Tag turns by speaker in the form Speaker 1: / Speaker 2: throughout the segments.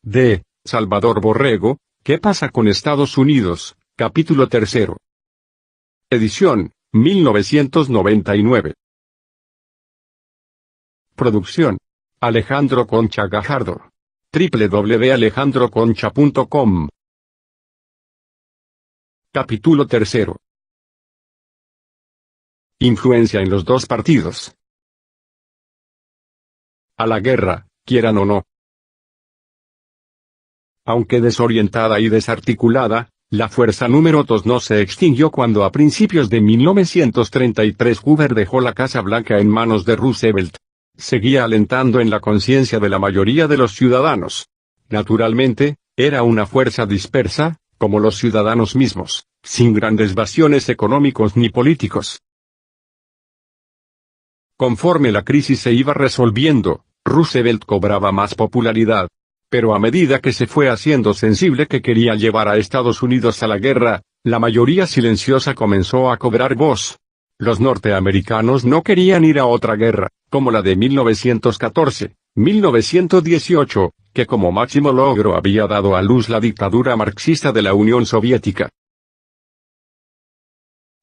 Speaker 1: de Salvador Borrego, ¿Qué pasa con Estados Unidos? Capítulo 3. Edición, 1999. Producción: Alejandro Concha Gajardo. www.alejandroconcha.com. Capítulo 3. Influencia en los dos partidos. A la guerra, quieran o no. Aunque desorientada y desarticulada, la fuerza número 2 no se extinguió cuando a principios de 1933 Hoover dejó la Casa Blanca en manos de Roosevelt. Seguía alentando en la conciencia de la mayoría de los ciudadanos. Naturalmente, era una fuerza dispersa, como los ciudadanos mismos, sin grandes bastiones económicos ni políticos. Conforme la crisis se iba resolviendo, Roosevelt cobraba más popularidad. Pero a medida que se fue haciendo sensible que quería llevar a Estados Unidos a la guerra, la mayoría silenciosa comenzó a cobrar voz. Los norteamericanos no querían ir a otra guerra, como la de 1914, 1918, que como máximo logro había dado a luz la dictadura marxista de la Unión Soviética.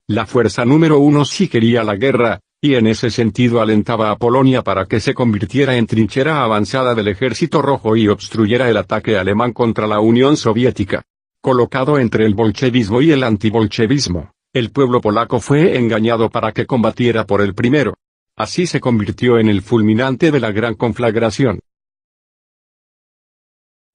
Speaker 1: La fuerza número 1 sí quería la guerra, y en ese sentido alentaba a Polonia para que se convirtiera en trinchera avanzada del Ejército Rojo y obstruyera el ataque alemán contra la Unión Soviética. Colocado entre el bolchevismo y el antibolchevismo, el pueblo polaco fue engañado para que combatiera por el primero. Así se convirtió en el fulminante de la gran conflagración.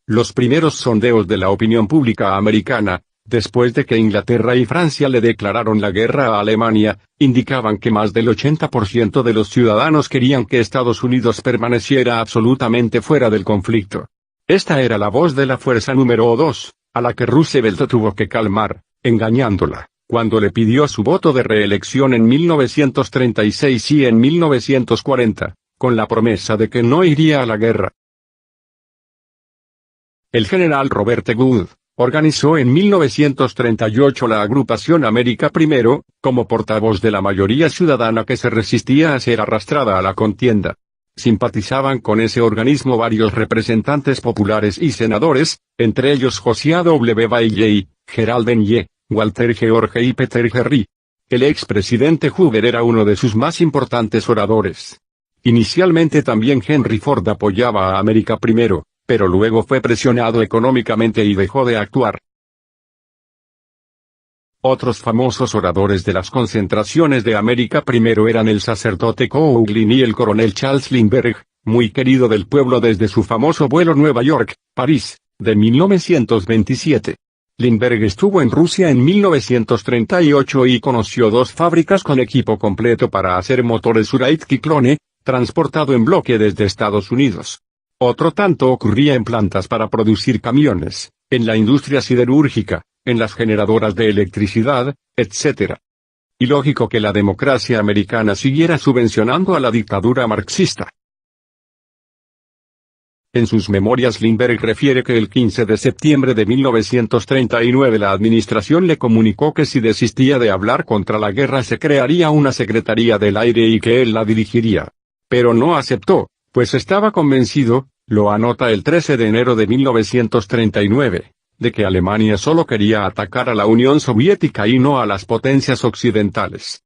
Speaker 1: Los primeros sondeos de la opinión pública americana, después de que Inglaterra y Francia le declararon la guerra a Alemania, indicaban que más del 80% de los ciudadanos querían que Estados Unidos permaneciera absolutamente fuera del conflicto. Esta era la voz de la fuerza número 2, a la que Roosevelt tuvo que calmar, engañándola, cuando le pidió su voto de reelección en 1936 y en 1940, con la promesa de que no iría a la guerra. El general Robert E. Wood organizó en 1938 la agrupación América Primero, como portavoz de la mayoría ciudadana que se resistía a ser arrastrada a la contienda. Simpatizaban con ese organismo varios representantes populares y senadores, entre ellos Josiah W. Bailey, Gerald N. Ye, Walter George y Peter Henry. El expresidente Hoover era uno de sus más importantes oradores. Inicialmente también Henry Ford apoyaba a América Primero, pero luego fue presionado económicamente y dejó de actuar. Otros famosos oradores de las concentraciones de América Primero eran el sacerdote Coughlin y el coronel Charles Lindbergh, muy querido del pueblo desde su famoso vuelo Nueva York-París, de 1927. Lindbergh estuvo en Rusia en 1938 y conoció dos fábricas con equipo completo para hacer motores Uralski-Clone, transportado en bloque desde Estados Unidos. Otro tanto ocurría en plantas para producir camiones, en la industria siderúrgica, en las generadoras de electricidad, etc. Y lógico que la democracia americana siguiera subvencionando a la dictadura marxista. En sus memorias Lindbergh refiere que el 15 de septiembre de 1939 la administración le comunicó que si desistía de hablar contra la guerra se crearía una Secretaría del Aire y que él la dirigiría. Pero no aceptó, pues estaba convencido, lo anota el 13 de enero de 1939, de que Alemania solo quería atacar a la Unión Soviética y no a las potencias occidentales.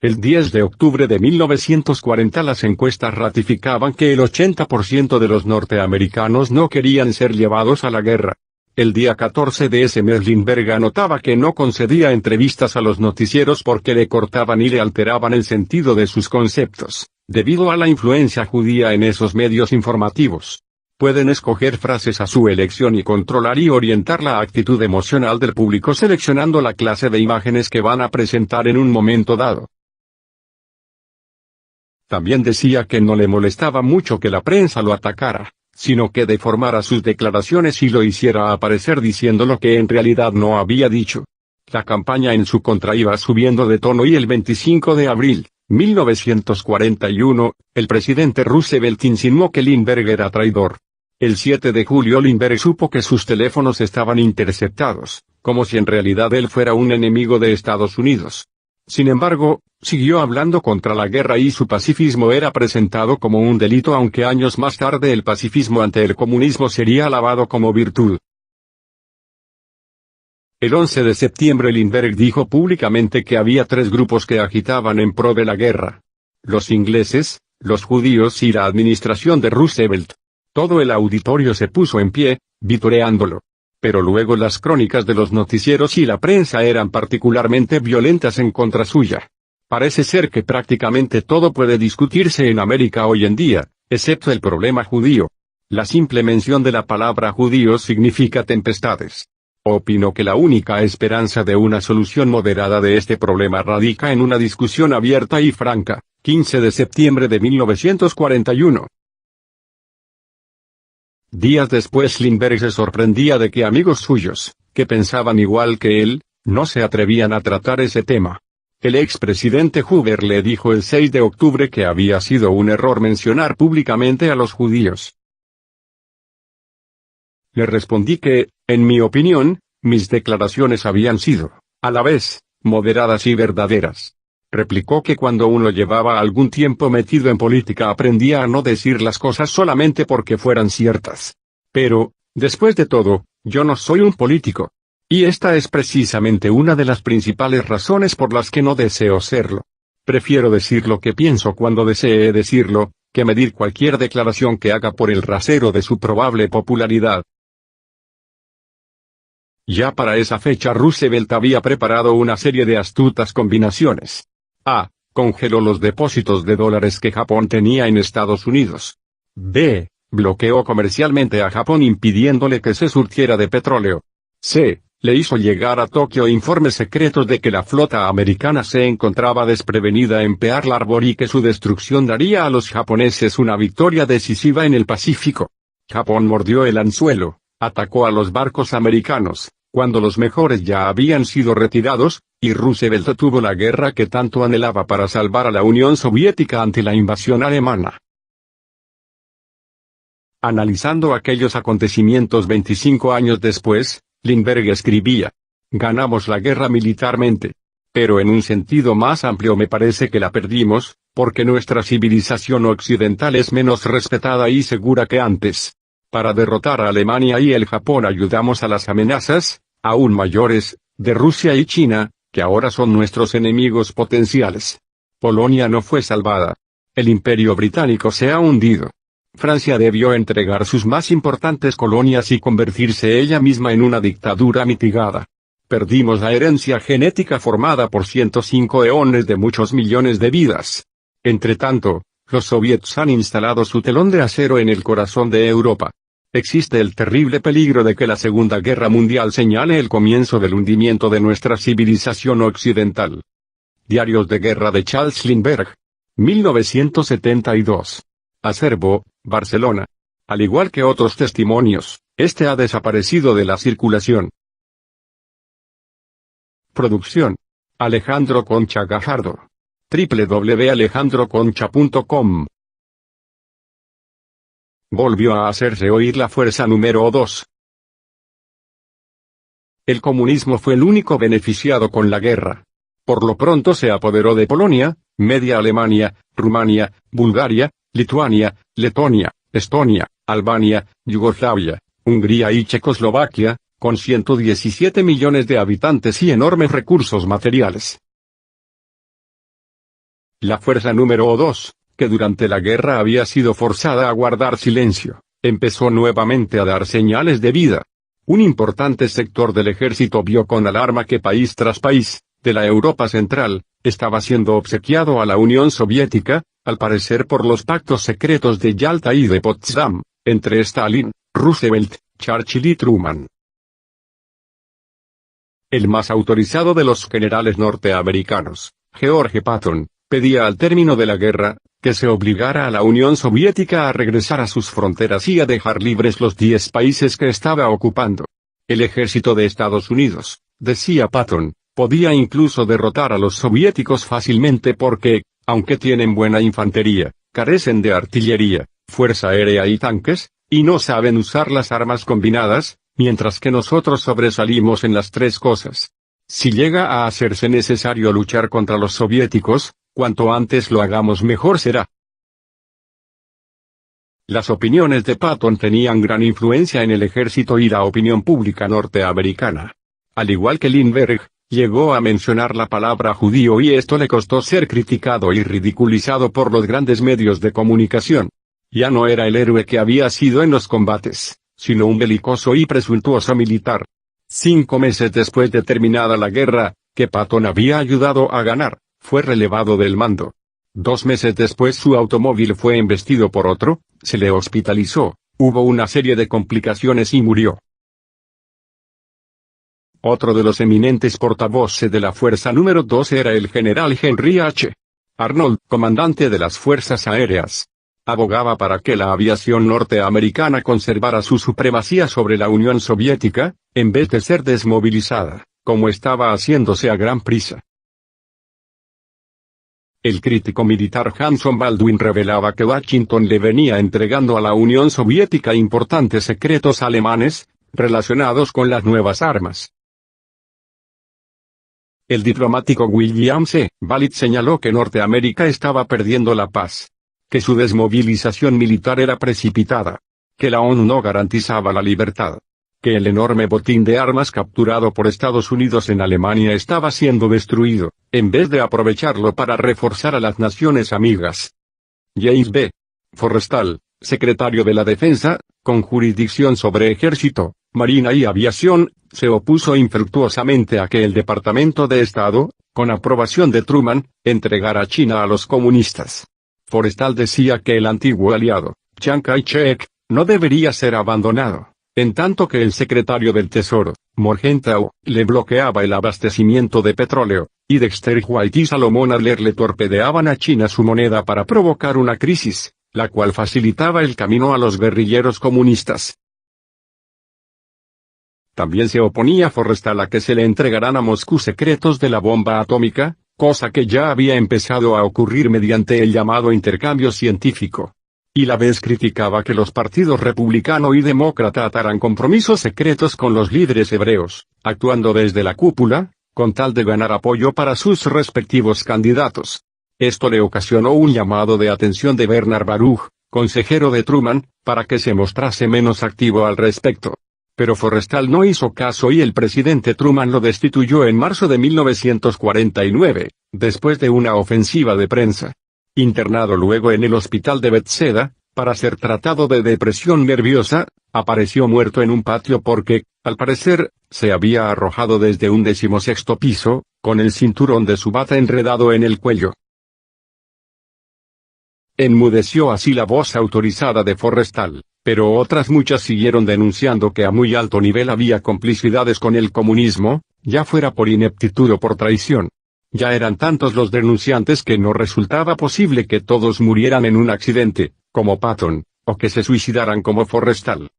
Speaker 1: El 10 de octubre de 1940 las encuestas ratificaban que el 80% de los norteamericanos no querían ser llevados a la guerra. El día 14 de ese mes Lindbergh anotaba que no concedía entrevistas a los noticieros porque le cortaban y le alteraban el sentido de sus conceptos, debido a la influencia judía en esos medios informativos. Pueden escoger frases a su elección y controlar y orientar la actitud emocional del público seleccionando la clase de imágenes que van a presentar en un momento dado. También decía que no le molestaba mucho que la prensa lo atacara, sino que deformara sus declaraciones y lo hiciera aparecer diciendo lo que en realidad no había dicho. La campaña en su contra iba subiendo de tono y el 25 de abril, 1941, el presidente Roosevelt insinuó que Lindbergh era traidor. El 7 de julio Lindbergh supo que sus teléfonos estaban interceptados, como si en realidad él fuera un enemigo de Estados Unidos. Sin embargo, siguió hablando contra la guerra y su pacifismo era presentado como un delito, aunque años más tarde el pacifismo ante el comunismo sería alabado como virtud. El 11 de septiembre Lindbergh dijo públicamente que había tres grupos que agitaban en pro de la guerra: los ingleses, los judíos y la administración de Roosevelt. Todo el auditorio se puso en pie, vitoreándolo. Pero luego las crónicas de los noticieros y la prensa eran particularmente violentas en contra suya. Parece ser que prácticamente todo puede discutirse en América hoy en día, excepto el problema judío. La simple mención de la palabra judío significa tempestades. Opino que la única esperanza de una solución moderada de este problema radica en una discusión abierta y franca. 15 de septiembre de 1941. Días después Lindbergh se sorprendía de que amigos suyos, que pensaban igual que él, no se atrevían a tratar ese tema. El expresidente Hoover le dijo el 6 de octubre que había sido un error mencionar públicamente a los judíos. Le respondí que, en mi opinión, mis declaraciones habían sido, a la vez, moderadas y verdaderas. Replicó que cuando uno llevaba algún tiempo metido en política aprendía a no decir las cosas solamente porque fueran ciertas. Pero, después de todo, yo no soy un político. Y esta es precisamente una de las principales razones por las que no deseo serlo. Prefiero decir lo que pienso cuando desee decirlo, que medir cualquier declaración que haga por el rasero de su probable popularidad. Ya para esa fecha Roosevelt había preparado una serie de astutas combinaciones. A. Congeló los depósitos de dólares que Japón tenía en Estados Unidos. B. Bloqueó comercialmente a Japón impidiéndole que se surtiera de petróleo. C. Le hizo llegar a Tokio informes secretos de que la flota americana se encontraba desprevenida en Pearl Harbor y que su destrucción daría a los japoneses una victoria decisiva en el Pacífico. Japón mordió el anzuelo, atacó a los barcos americanos, cuando los mejores ya habían sido retirados, y Roosevelt tuvo la guerra que tanto anhelaba para salvar a la Unión Soviética ante la invasión alemana. Analizando aquellos acontecimientos 25 años después, Lindbergh escribía: ganamos la guerra militarmente. Pero en un sentido más amplio me parece que la perdimos, porque nuestra civilización occidental es menos respetada y segura que antes. Para derrotar a Alemania y el Japón ayudamos a las amenazas, aún mayores, de Rusia y China, que ahora son nuestros enemigos potenciales. Polonia no fue salvada. El Imperio Británico se ha hundido. Francia debió entregar sus más importantes colonias y convertirse ella misma en una dictadura mitigada. Perdimos la herencia genética formada por 105 eones de muchos millones de vidas. Entretanto, los soviets han instalado su telón de acero en el corazón de Europa. Existe el terrible peligro de que la Segunda Guerra Mundial señale el comienzo del hundimiento de nuestra civilización occidental. Diarios de guerra de Charles Lindbergh. 1972. Acervo, Barcelona. Al igual que otros testimonios, este ha desaparecido de la circulación. Producción: Alejandro Concha Gajardo. www.alejandroconcha.com. Volvió a hacerse oír la fuerza número 2. El comunismo fue el único beneficiado con la guerra. Por lo pronto se apoderó de Polonia, Media Alemania, Rumania, Bulgaria, Lituania, Letonia, Estonia, Albania, Yugoslavia, Hungría y Checoslovaquia, con 117 millones de habitantes y enormes recursos materiales. La fuerza número 2, que durante la guerra había sido forzada a guardar silencio, empezó nuevamente a dar señales de vida. Un importante sector del ejército vio con alarma que país tras país, de la Europa Central, estaba siendo obsequiado a la Unión Soviética, al parecer por los pactos secretos de Yalta y de Potsdam, entre Stalin, Roosevelt, Churchill y Truman. El más autorizado de los generales norteamericanos, George Patton, pedía al término de la guerra, que se obligara a la Unión Soviética a regresar a sus fronteras y a dejar libres los 10 países que estaba ocupando. El ejército de Estados Unidos, decía Patton, podía incluso derrotar a los soviéticos fácilmente porque, aunque tienen buena infantería, carecen de artillería, fuerza aérea y tanques, y no saben usar las armas combinadas, mientras que nosotros sobresalimos en las tres cosas. Si llega a hacerse necesario luchar contra los soviéticos, cuanto antes lo hagamos mejor será. Las opiniones de Patton tenían gran influencia en el ejército y la opinión pública norteamericana. Al igual que Lindbergh, llegó a mencionar la palabra judío y esto le costó ser criticado y ridiculizado por los grandes medios de comunicación. Ya no era el héroe que había sido en los combates, sino un belicoso y presuntuoso militar. 5 meses después de terminada la guerra, que Patton había ayudado a ganar, fue relevado del mando. 2 meses después su automóvil fue embestido por otro, se le hospitalizó, hubo una serie de complicaciones y murió. Otro de los eminentes portavoces de la Fuerza número 2 era el general Henry H. Arnold, comandante de las Fuerzas Aéreas. Abogaba para que la aviación norteamericana conservara su supremacía sobre la Unión Soviética, en vez de ser desmovilizada, como estaba haciéndose a gran prisa. El crítico militar Hanson Baldwin revelaba que Washington le venía entregando a la Unión Soviética importantes secretos alemanes, relacionados con las nuevas armas. El diplomático William C. Ballard señaló que Norteamérica estaba perdiendo la paz, que su desmovilización militar era precipitada, que la ONU no garantizaba la libertad, que el enorme botín de armas capturado por Estados Unidos en Alemania estaba siendo destruido, en vez de aprovecharlo para reforzar a las naciones amigas. James B. Forrestal, secretario de la Defensa, con jurisdicción sobre ejército, marina y aviación, se opuso infructuosamente a que el Departamento de Estado, con aprobación de Truman, entregara China a los comunistas. Forrestal decía que el antiguo aliado, Chiang Kai-shek, no debería ser abandonado, en tanto que el secretario del Tesoro, Morgenthau, le bloqueaba el abastecimiento de petróleo, y Dexter White y Salomon Adler le torpedeaban a China su moneda para provocar una crisis, la cual facilitaba el camino a los guerrilleros comunistas. También se oponía Forrestal a que se le entregaran a Moscú secretos de la bomba atómica, cosa que ya había empezado a ocurrir mediante el llamado intercambio científico. Y la vez criticaba que los partidos republicano y demócrata ataran compromisos secretos con los líderes hebreos, actuando desde la cúpula, con tal de ganar apoyo para sus respectivos candidatos. Esto le ocasionó un llamado de atención de Bernard Baruch, consejero de Truman, para que se mostrase menos activo al respecto. Pero Forrestal no hizo caso y el presidente Truman lo destituyó en marzo de 1949, después de una ofensiva de prensa. Internado luego en el hospital de Bethesda, para ser tratado de depresión nerviosa, apareció muerto en un patio porque, al parecer, se había arrojado desde un 16º piso, con el cinturón de su bata enredado en el cuello. Enmudeció así la voz autorizada de Forrestal, pero otras muchas siguieron denunciando que a muy alto nivel había complicidades con el comunismo, ya fuera por ineptitud o por traición. Ya eran tantos los denunciantes que no resultaba posible que todos murieran en un accidente, como Patton, o que se suicidaran como Forrestal.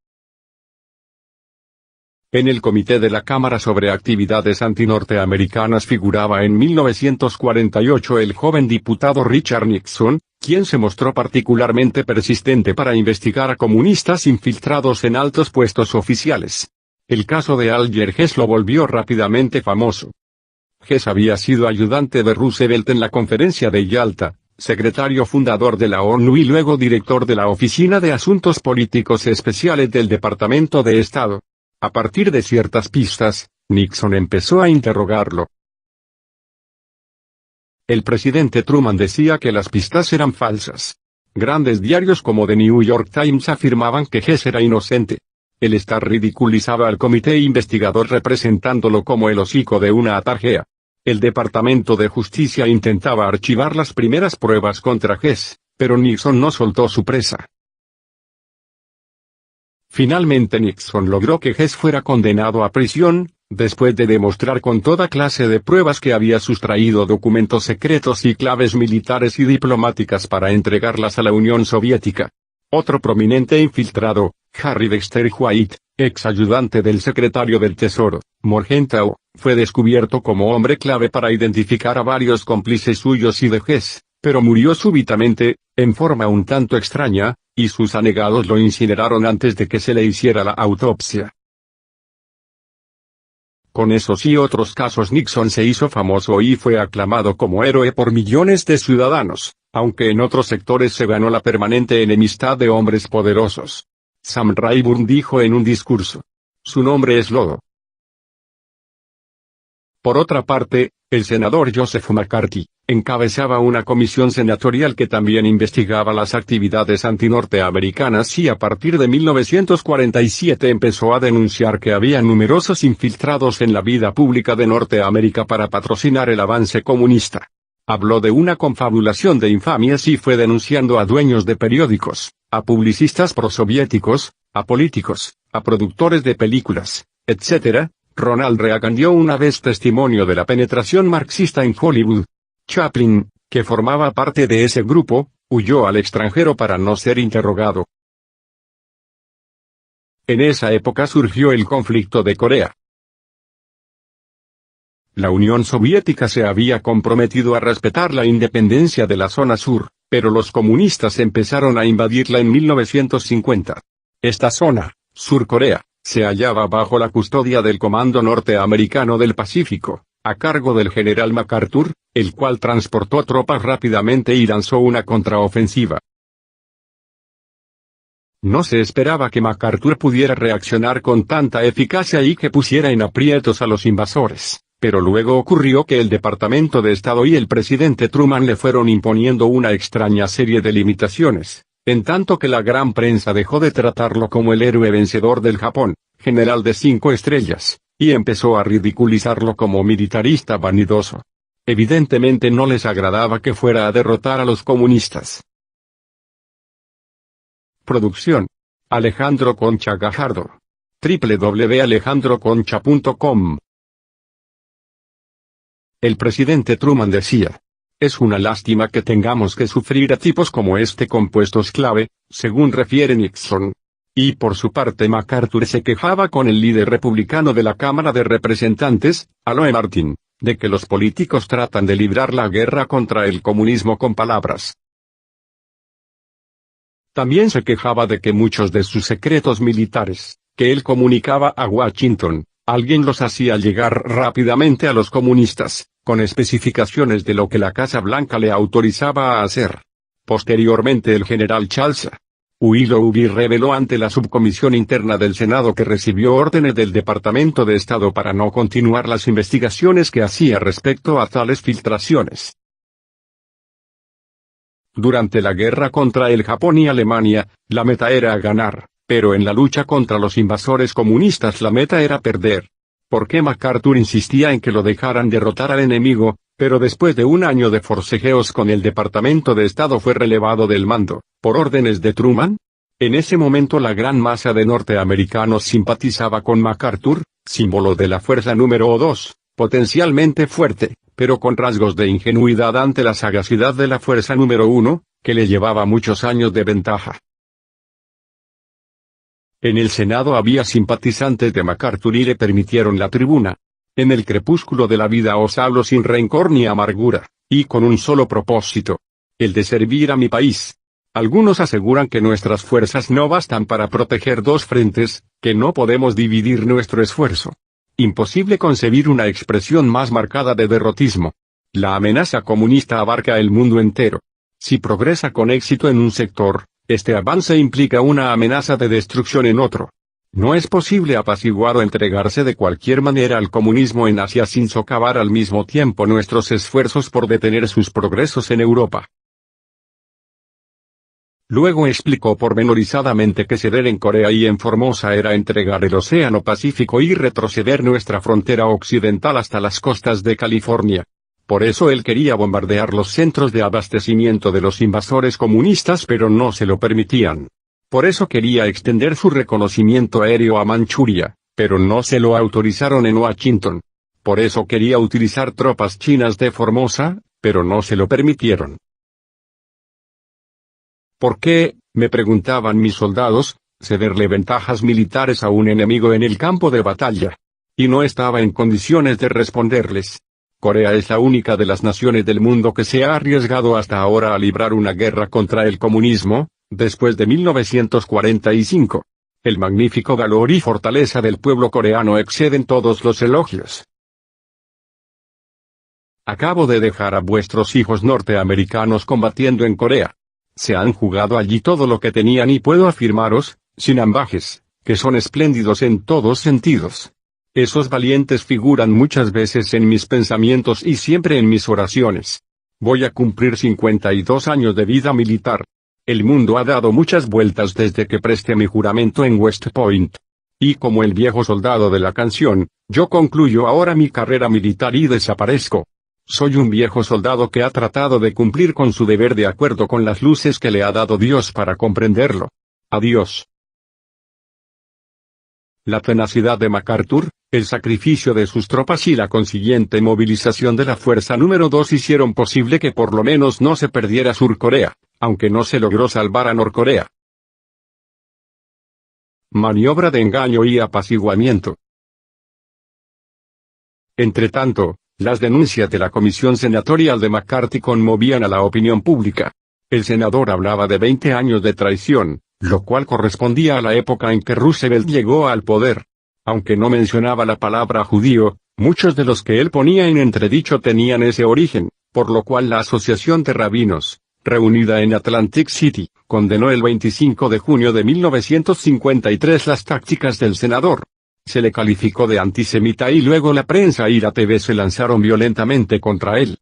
Speaker 1: En el Comité de la Cámara sobre Actividades Antinorteamericanas figuraba en 1948 el joven diputado Richard Nixon, quien se mostró particularmente persistente para investigar a comunistas infiltrados en altos puestos oficiales. El caso de Alger Hess lo volvió rápidamente famoso. Hess había sido ayudante de Roosevelt en la Conferencia de Yalta, secretario fundador de la ONU y luego director de la Oficina de Asuntos Políticos Especiales del Departamento de Estado. A partir de ciertas pistas, Nixon empezó a interrogarlo. El presidente Truman decía que las pistas eran falsas. Grandes diarios como The New York Times afirmaban que Hess era inocente. El Star ridiculizaba al comité investigador representándolo como el hocico de una atarjea. El Departamento de Justicia intentaba archivar las primeras pruebas contra Hess, pero Nixon no soltó su presa. Finalmente Nixon logró que Hess fuera condenado a prisión, después de demostrar con toda clase de pruebas que había sustraído documentos secretos y claves militares y diplomáticas para entregarlas a la Unión Soviética. Otro prominente infiltrado, Harry Dexter White, ex ayudante del secretario del Tesoro, Morgenthau, fue descubierto como hombre clave para identificar a varios cómplices suyos y de Hess, pero murió súbitamente, en forma un tanto extraña, y sus anegados lo incineraron antes de que se le hiciera la autopsia. Con esos y otros casos Nixon se hizo famoso y fue aclamado como héroe por millones de ciudadanos, aunque en otros sectores se ganó la permanente enemistad de hombres poderosos. Sam Rayburn dijo en un discurso: "Su nombre es lodo". Por otra parte, el senador Joseph McCarthy encabezaba una comisión senatorial que también investigaba las actividades antinorteamericanas y a partir de 1947 empezó a denunciar que había numerosos infiltrados en la vida pública de Norteamérica para patrocinar el avance comunista. Habló de una confabulación de infamias y fue denunciando a dueños de periódicos, a publicistas prosoviéticos, a políticos, a productores de películas, etc. Ronald Reagan dio una vez testimonio de la penetración marxista en Hollywood. Chaplin, que formaba parte de ese grupo, huyó al extranjero para no ser interrogado. En esa época surgió el conflicto de Corea. La Unión Soviética se había comprometido a respetar la independencia de la zona sur, pero los comunistas empezaron a invadirla en 1950. Esta zona, Sur Corea, se hallaba bajo la custodia del Comando Norteamericano del Pacífico, a cargo del general MacArthur, el cual transportó tropas rápidamente y lanzó una contraofensiva. No se esperaba que MacArthur pudiera reaccionar con tanta eficacia y que pusiera en aprietos a los invasores, pero luego ocurrió que el Departamento de Estado y el presidente Truman le fueron imponiendo una extraña serie de limitaciones, en tanto que la gran prensa dejó de tratarlo como el héroe vencedor del Japón, general de 5 estrellas, y empezó a ridiculizarlo como militarista vanidoso. Evidentemente no les agradaba que fuera a derrotar a los comunistas. Producción: Alejandro Concha Gajardo. www.alejandroconcha.com. El presidente Truman decía: "Es una lástima que tengamos que sufrir a tipos como este con puestos clave", según refiere Nixon. Y por su parte MacArthur se quejaba con el líder republicano de la Cámara de Representantes, Aloe Martin, de que los políticos tratan de librar la guerra contra el comunismo con palabras. También se quejaba de que muchos de sus secretos militares, que él comunicaba a Washington, alguien los hacía llegar rápidamente a los comunistas, con especificaciones de lo que la Casa Blanca le autorizaba a hacer. Posteriormente el general Charles Willoughby reveló ante la subcomisión interna del Senado que recibió órdenes del Departamento de Estado para no continuar las investigaciones que hacía respecto a tales filtraciones. Durante la guerra contra el Japón y Alemania, la meta era ganar, pero en la lucha contra los invasores comunistas la meta era perder. ¿Por qué MacArthur insistía en que lo dejaran derrotar al enemigo, pero después de un año de forcejeos con el Departamento de Estado fue relevado del mando, por órdenes de Truman? En ese momento la gran masa de norteamericanos simpatizaba con MacArthur, símbolo de la fuerza número 2, potencialmente fuerte, pero con rasgos de ingenuidad ante la sagacidad de la fuerza número 1, que le llevaba muchos años de ventaja. En el Senado había simpatizantes de MacArthur y le permitieron la tribuna. En el crepúsculo de la vida os hablo sin rencor ni amargura, y con un solo propósito: el de servir a mi país. Algunos aseguran que nuestras fuerzas no bastan para proteger dos frentes, que no podemos dividir nuestro esfuerzo. Imposible concebir una expresión más marcada de derrotismo. La amenaza comunista abarca el mundo entero. Si progresa con éxito en un sector, este avance implica una amenaza de destrucción en otro. No es posible apaciguar o entregarse de cualquier manera al comunismo en Asia sin socavar al mismo tiempo nuestros esfuerzos por detener sus progresos en Europa. Luego explicó pormenorizadamente que ceder en Corea y en Formosa era entregar el Océano Pacífico y retroceder nuestra frontera occidental hasta las costas de California. Por eso él quería bombardear los centros de abastecimiento de los invasores comunistas, pero no se lo permitían. Por eso quería extender su reconocimiento aéreo a Manchuria, pero no se lo autorizaron en Washington. Por eso quería utilizar tropas chinas de Formosa, pero no se lo permitieron. ¿Por qué, me preguntaban mis soldados, cederle ventajas militares a un enemigo en el campo de batalla? Y no estaba en condiciones de responderles. Corea es la única de las naciones del mundo que se ha arriesgado hasta ahora a librar una guerra contra el comunismo, después de 1945. El magnífico valor y fortaleza del pueblo coreano exceden todos los elogios. Acabo de dejar a vuestros hijos norteamericanos combatiendo en Corea. Se han jugado allí todo lo que tenían y puedo afirmaros, sin ambajes, que son espléndidos en todos sentidos. Esos valientes figuran muchas veces en mis pensamientos y siempre en mis oraciones. Voy a cumplir 52 años de vida militar. El mundo ha dado muchas vueltas desde que presté mi juramento en West Point. Y como el viejo soldado de la canción, yo concluyo ahora mi carrera militar y desaparezco. Soy un viejo soldado que ha tratado de cumplir con su deber de acuerdo con las luces que le ha dado Dios para comprenderlo. Adiós. La tenacidad de MacArthur, el sacrificio de sus tropas y la consiguiente movilización de la fuerza número 2 hicieron posible que por lo menos no se perdiera Sur Corea, aunque no se logró salvar a Norcorea. Maniobra de engaño y apaciguamiento. Entretanto, las denuncias de la comisión senatorial de McCarthy conmovían a la opinión pública. El senador hablaba de 20 años de traición, lo cual correspondía a la época en que Roosevelt llegó al poder. Aunque no mencionaba la palabra judío, muchos de los que él ponía en entredicho tenían ese origen, por lo cual la Asociación de Rabinos, reunida en Atlantic City, condenó el 25 de junio de 1953 las tácticas del senador. Se le calificó de antisemita y luego la prensa y la TV se lanzaron violentamente contra él.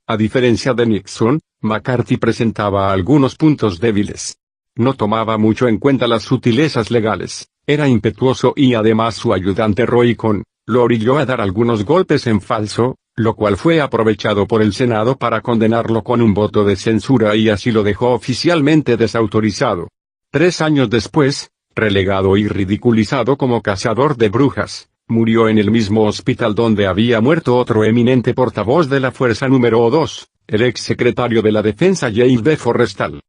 Speaker 1: A diferencia de Nixon, McCarthy presentaba algunos puntos débiles. No tomaba mucho en cuenta las sutilezas legales, era impetuoso y además su ayudante Roy Cohn lo orilló a dar algunos golpes en falso, lo cual fue aprovechado por el Senado para condenarlo con un voto de censura y así lo dejó oficialmente desautorizado. 3 años después, relegado y ridiculizado como cazador de brujas, murió en el mismo hospital donde había muerto otro eminente portavoz de la Fuerza número 2, el ex secretario de la Defensa James B. Forrestal.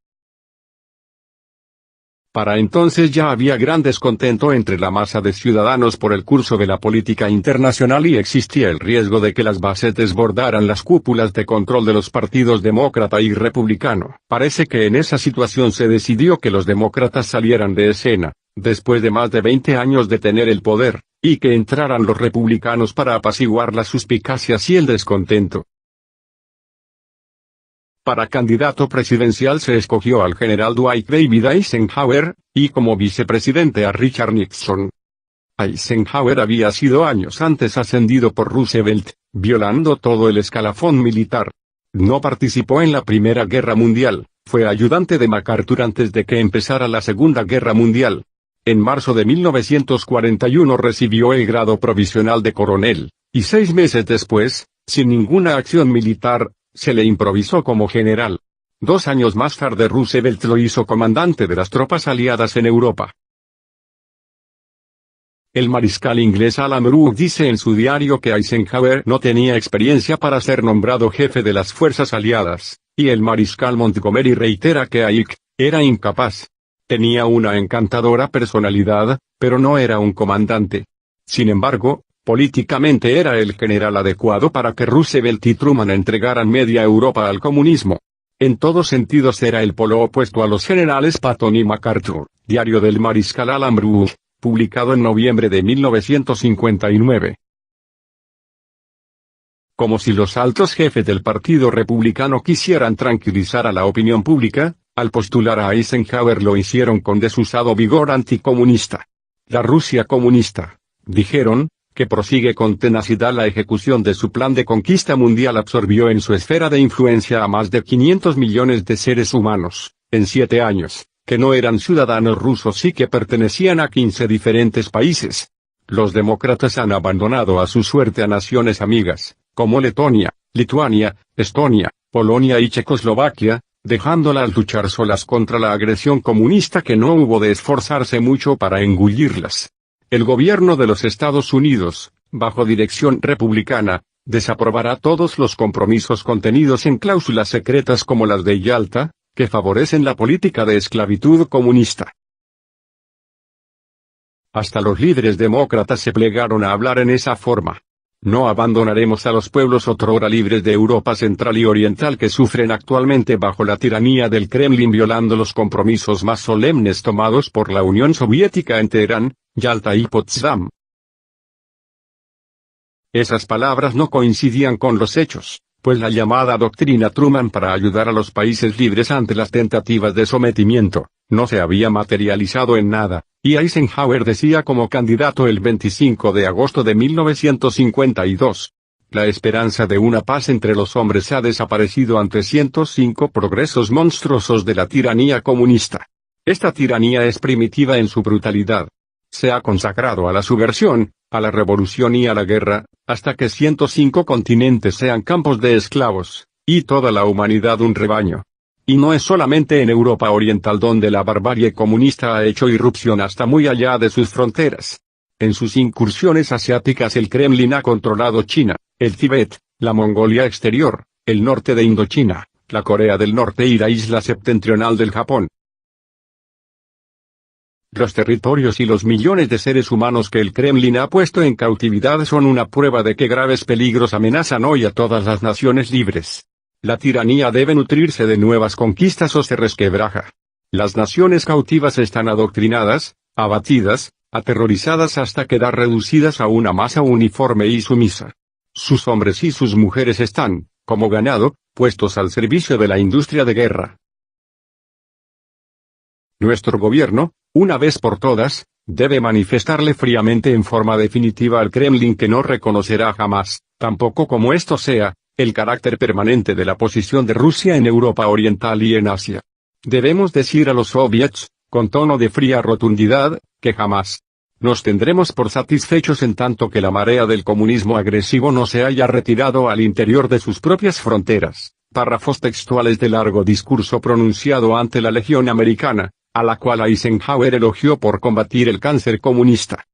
Speaker 1: Para entonces ya había gran descontento entre la masa de ciudadanos por el curso de la política internacional y existía el riesgo de que las bases desbordaran las cúpulas de control de los partidos demócrata y republicano. Parece que en esa situación se decidió que los demócratas salieran de escena, después de más de 20 años de tener el poder, y que entraran los republicanos para apaciguar las suspicacias y el descontento. Para candidato presidencial se escogió al general Dwight David Eisenhower, y como vicepresidente a Richard Nixon. Eisenhower había sido años antes ascendido por Roosevelt, violando todo el escalafón militar. No participó en la Primera Guerra Mundial, fue ayudante de MacArthur antes de que empezara la Segunda Guerra Mundial. En marzo de 1941 recibió el grado provisional de coronel, y 6 meses después, sin ninguna acción militar, se le improvisó como general. 2 años más tarde Roosevelt lo hizo comandante de las tropas aliadas en Europa. El mariscal inglés Alan Brooke dice en su diario que Eisenhower no tenía experiencia para ser nombrado jefe de las fuerzas aliadas, y el mariscal Montgomery reitera que Ike era incapaz. Tenía una encantadora personalidad, pero no era un comandante. Sin embargo, políticamente era el general adecuado para que Roosevelt y Truman entregaran media Europa al comunismo. En todos sentidos era el polo opuesto a los generales Patton y MacArthur. Diario del mariscal Alan Brooke, publicado en noviembre de 1959. Como si los altos jefes del Partido Republicano quisieran tranquilizar a la opinión pública, al postular a Eisenhower lo hicieron con desusado vigor anticomunista. La Rusia comunista, dijeron, que prosigue con tenacidad la ejecución de su plan de conquista mundial absorbió en su esfera de influencia a más de 500 millones de seres humanos, en 7 años, que no eran ciudadanos rusos y que pertenecían a 15 diferentes países. Los demócratas han abandonado a su suerte a naciones amigas, como Letonia, Lituania, Estonia, Polonia y Checoslovaquia, dejándolas luchar solas contra la agresión comunista que no hubo de esforzarse mucho para engullirlas. El gobierno de los Estados Unidos, bajo dirección republicana, desaprobará todos los compromisos contenidos en cláusulas secretas como las de Yalta, que favorecen la política de esclavitud comunista. Hasta los líderes demócratas se plegaron a hablar en esa forma. No abandonaremos a los pueblos otrora libres de Europa Central y Oriental que sufren actualmente bajo la tiranía del Kremlin violando los compromisos más solemnes tomados por la Unión Soviética en Teherán, Yalta y Potsdam. Esas palabras no coincidían con los hechos, pues la llamada doctrina Truman para ayudar a los países libres ante las tentativas de sometimiento, no se había materializado en nada, y Eisenhower decía como candidato el 25 de agosto de 1952. La esperanza de una paz entre los hombres ha desaparecido ante 105 progresos monstruosos de la tiranía comunista. Esta tiranía es primitiva en su brutalidad. Se ha consagrado a la subversión, a la revolución y a la guerra, hasta que 105 continentes sean campos de esclavos, y toda la humanidad un rebaño. Y no es solamente en Europa Oriental donde la barbarie comunista ha hecho irrupción hasta muy allá de sus fronteras. En sus incursiones asiáticas el Kremlin ha controlado China, el Tíbet, la Mongolia exterior, el norte de Indochina, la Corea del Norte y la isla septentrional del Japón. Los territorios y los millones de seres humanos que el Kremlin ha puesto en cautividad son una prueba de que graves peligros amenazan hoy a todas las naciones libres. La tiranía debe nutrirse de nuevas conquistas o se resquebraja. Las naciones cautivas están adoctrinadas, abatidas, aterrorizadas hasta quedar reducidas a una masa uniforme y sumisa. Sus hombres y sus mujeres están, como ganado, puestos al servicio de la industria de guerra. Nuestro gobierno, una vez por todas, debe manifestarle fríamente en forma definitiva al Kremlin que no reconocerá jamás, tampoco como esto sea, el carácter permanente de la posición de Rusia en Europa Oriental y en Asia. Debemos decir a los soviets, con tono de fría rotundidad, que jamás nos tendremos por satisfechos en tanto que la marea del comunismo agresivo no se haya retirado al interior de sus propias fronteras. Párrafos textuales de largo discurso pronunciado ante la Legión Americana, a la cual Eisenhower elogió por combatir el cáncer comunista.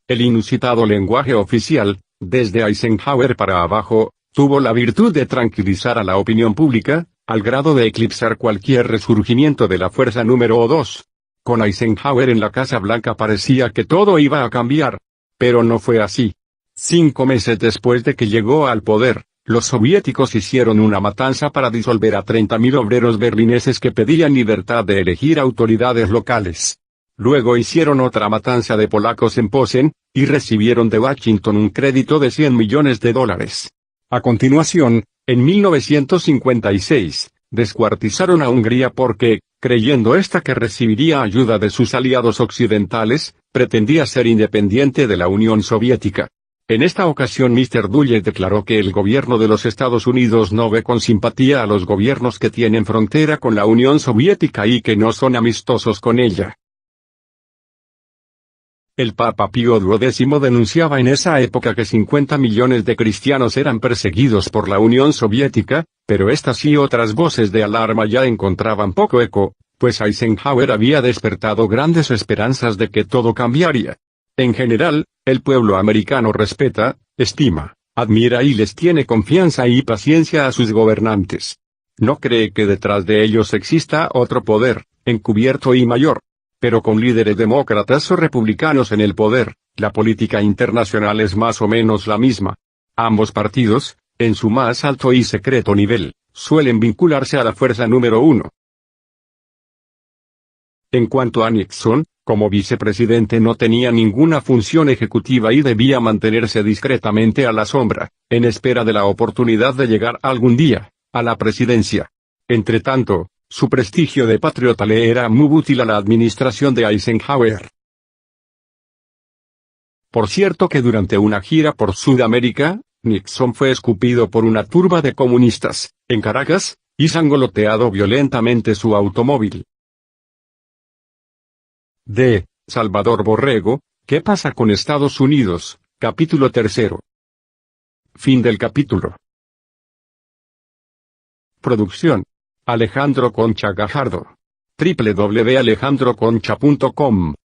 Speaker 1: El inusitado lenguaje oficial, desde Eisenhower para abajo, tuvo la virtud de tranquilizar a la opinión pública, al grado de eclipsar cualquier resurgimiento de la fuerza número 2. Con Eisenhower en la Casa Blanca parecía que todo iba a cambiar. Pero no fue así. 5 meses después de que llegó al poder, los soviéticos hicieron una matanza para disolver a 30.000 obreros berlineses que pedían libertad de elegir autoridades locales. Luego hicieron otra matanza de polacos en Posen, y recibieron de Washington un crédito de $100 millones. A continuación, en 1956, descuartizaron a Hungría porque, creyendo ésta que recibiría ayuda de sus aliados occidentales, pretendía ser independiente de la Unión Soviética. En esta ocasión Mr. Dulles declaró que el gobierno de los Estados Unidos no ve con simpatía a los gobiernos que tienen frontera con la Unión Soviética y que no son amistosos con ella. El Papa Pío XII denunciaba en esa época que 50 millones de cristianos eran perseguidos por la Unión Soviética, pero estas y otras voces de alarma ya encontraban poco eco, pues Eisenhower había despertado grandes esperanzas de que todo cambiaría. En general, el pueblo americano respeta, estima, admira y les tiene confianza y paciencia a sus gobernantes. No cree que detrás de ellos exista otro poder, encubierto y mayor. Pero con líderes demócratas o republicanos en el poder, la política internacional es más o menos la misma. Ambos partidos, en su más alto y secreto nivel, suelen vincularse a la fuerza número 1. En cuanto a Nixon, como vicepresidente no tenía ninguna función ejecutiva y debía mantenerse discretamente a la sombra, en espera de la oportunidad de llegar algún día a la presidencia. Entretanto, su prestigio de patriota le era muy útil a la administración de Eisenhower. Por cierto que durante una gira por Sudamérica, Nixon fue escupido por una turba de comunistas, en Caracas, y sangoloteado violentamente su automóvil. D. Salvador Borrego, ¿qué pasa con Estados Unidos? Capítulo 3. Fin del capítulo. Producción: Alejandro Concha Gajardo. www.alejandroconcha.com